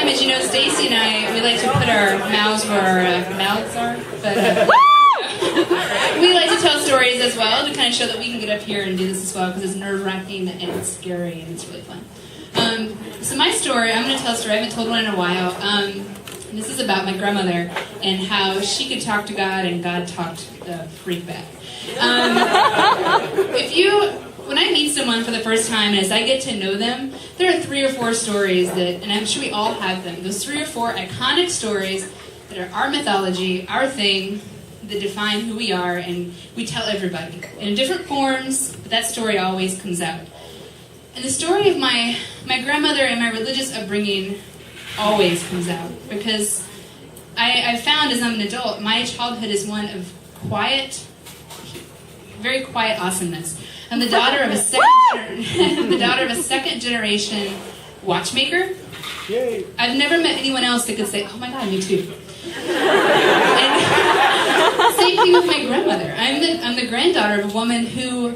image, Stacy and I, we like to put our mouths where our mouths are, but we like to tell stories as well to kind of show that we can get up here and do this as well, because it's nerve-wracking and it's scary and it's really fun. So my story, I'm going to tell a story. I haven't told one in a while. This is about my grandmother and how she could talk to God and God talked the freak back. When I meet someone for the first time and as I get to know them, there are 3 or 4 stories that, and I'm sure we all have them, those 3 or 4 iconic stories that are our mythology, our thing, that define who we are, and we tell everybody in different forms, but that story always comes out. And the story of my grandmother and my religious upbringing always comes out, because I found as I'm an adult, my childhood is one of quiet, very quiet awesomeness. I'm the daughter of a second generation watchmaker. Yay. I've never met anyone else that could say, "Oh my God, me too." And same thing with my grandmother. I'm the granddaughter of a woman who,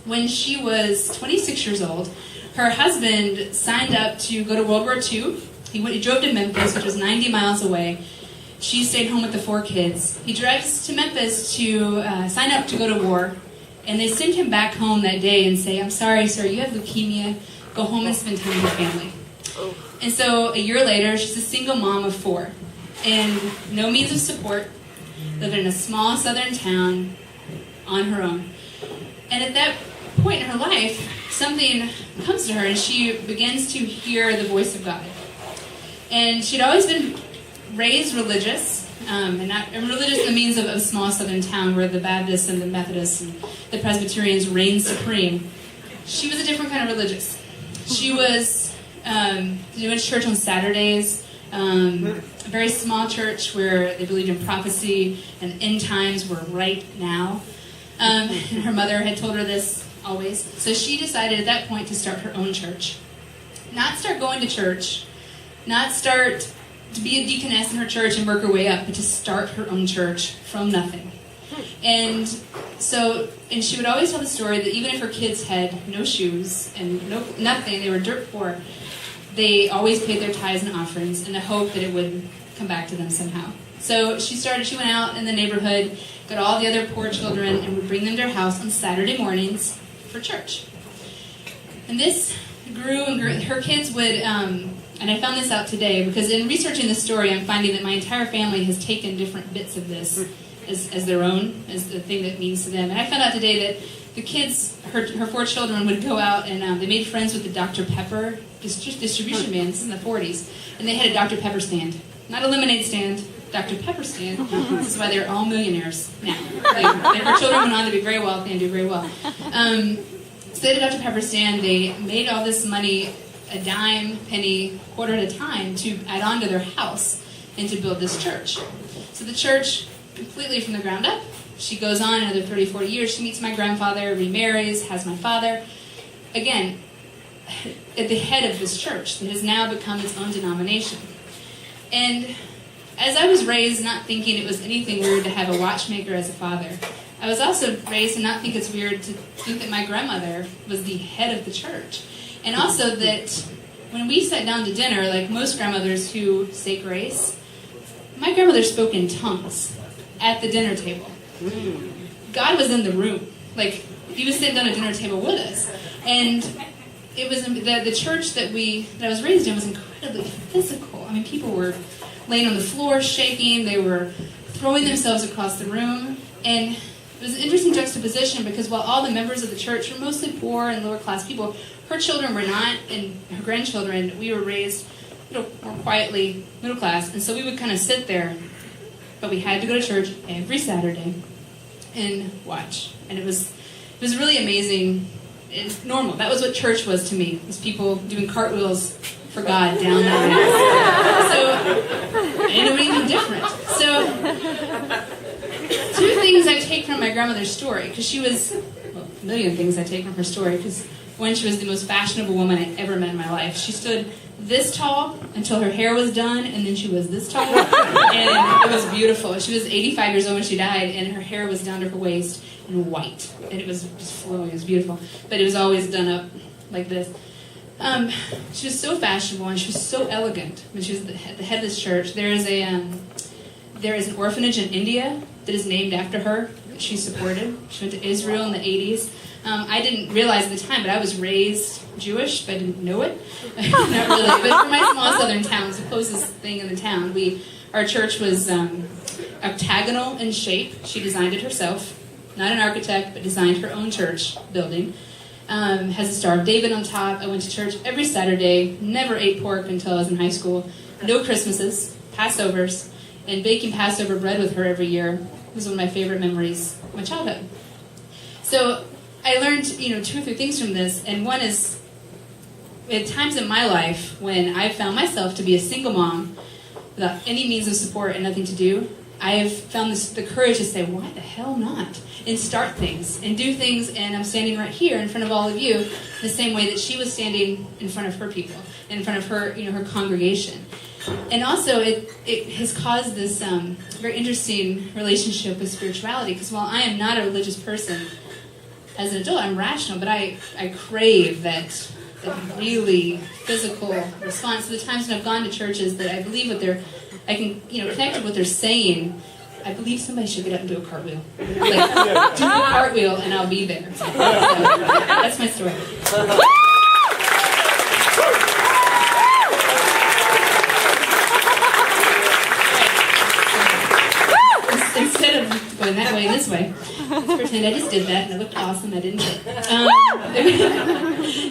when she was 26 years old, her husband signed up to go to World War II. He drove to Memphis, which was 90 miles away. She stayed home with the 4 kids. He drives to Memphis to sign up to go to war. And they sent him back home that day and say, "I'm sorry, sir, you have leukemia. Go home and spend time with your family." And so a year later, she's a single mom of 4. And no means of support, living in a small southern town on her own. And at that point in her life, something comes to her and she begins to hear the voice of God. And she'd always been raised religious, and religious in the means of a small southern town where the Baptists and the Methodists and the Presbyterians reigned supreme. She was a different kind of religious. She was doing church on Saturdays, a very small church where they believed in prophecy and end times were right now. And her mother had told her this always. So she decided at that point to start her own church. Not start going to church, not start to be a deaconess in her church and work her way up, but to start her own church from nothing. And she would always tell the story that even if her kids had no shoes and nothing, they were dirt poor, they always paid their tithes and offerings in the hope that it would come back to them somehow. So she went out in the neighborhood, got all the other poor children, and would bring them to her house on Saturday mornings for church. And this grew and grew. Her kids would, and I found this out today, because in researching this story, I'm finding that my entire family has taken different bits of this as their own, as the thing that means to them. And I found out today that the kids, her 4 children, would go out and they made friends with the Dr. Pepper distribution man. This is in the 40s. And they had a Dr. Pepper stand. Not a lemonade stand, Dr. Pepper stand. This is why they're all millionaires now. Her children went on to be very wealthy and do very well. So they had a Dr. Pepper stand. They made all this money, a dime, penny, quarter at a time, to add on to their house and to build this church. So the church, completely from the ground up, she goes on another 30, 40 years. She meets my grandfather, remarries, has my father. Again, at the head of this church that has now become its own denomination. And as I was raised not thinking it was anything weird to have a watchmaker as a father, I was also raised to not think it's weird to think that my grandmother was the head of the church. And also that when we sat down to dinner, like most grandmothers who say grace, my grandmother spoke in tongues at the dinner table. God was in the room. Like, he was sitting down at the dinner table with us. And it was the church that I was raised in was incredibly physical. I mean, people were laying on the floor, shaking. They were throwing themselves across the room. And it was an interesting juxtaposition, because while all the members of the church were mostly poor and lower class people, her children were not, and her grandchildren, we were raised more quietly middle class. And so we would kind of sit there, but we had to go to church every Saturday and watch. And it was really amazing. It's normal. That was what church was to me. It was people doing cartwheels for God down that aisle. So, and it was even different. So, 2 things I take from my grandmother's story, because she was, well, a million things I take from her story, because one, she was the most fashionable woman I ever met in my life. She stood this tall until her hair was done, and then she was this tall, and it was beautiful. She was 85 years old when she died, and her hair was down to her waist and white, and it was just flowing. It was beautiful, but it was always done up like this. She was so fashionable and she was so elegant when she was the head of this church. There is an orphanage in India that is named after her that she supported. She went to Israel in the 80s. I didn't realize at the time, but I was raised Jewish, but I didn't know it. Not really. But for my small southern town, it's the closest thing in the town. Our church was octagonal in shape. She designed it herself. Not an architect, but designed her own church building. Has a Star of David on top. I went to church every Saturday. Never ate pork until I was in high school. No Christmases, Passovers, and baking Passover bread with her every year was one of my favorite memories of my childhood. So I learned, 2 or 3 things from this, and one is, at times in my life when I found myself to be a single mom without any means of support and nothing to do, I have found the courage to say, why the hell not? And start things and do things, and I'm standing right here in front of all of you the same way that she was standing in front of her people, in front of her, her congregation. And also, it has caused this very interesting relationship with spirituality, because while I am not a religious person as an adult, I'm rational, but I crave that really physical response. So the times when I've gone to churches that I believe I can connect with what they're saying, I believe somebody should get up and do a cartwheel. Like, do a cartwheel and I'll be there. So, that's my story. Instead of going that way and this way, let's pretend I just did that and it looked awesome. I didn't.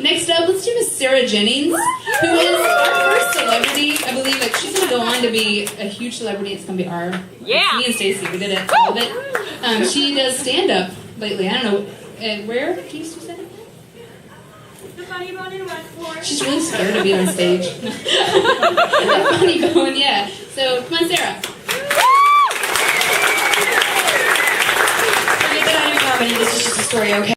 Next up, let's do Miss Sarah Jennings, who is our first celebrity. I believe that she's going to go on to be a huge celebrity. It's going to be me and Stacey. We did it all of it. She does stand-up lately. I don't know. Where? Can you say that? The Funny Bone in Westport. She's really scared to be on stage. The Funny Bone, yeah. So, come on, Sarah. This is just a story, okay?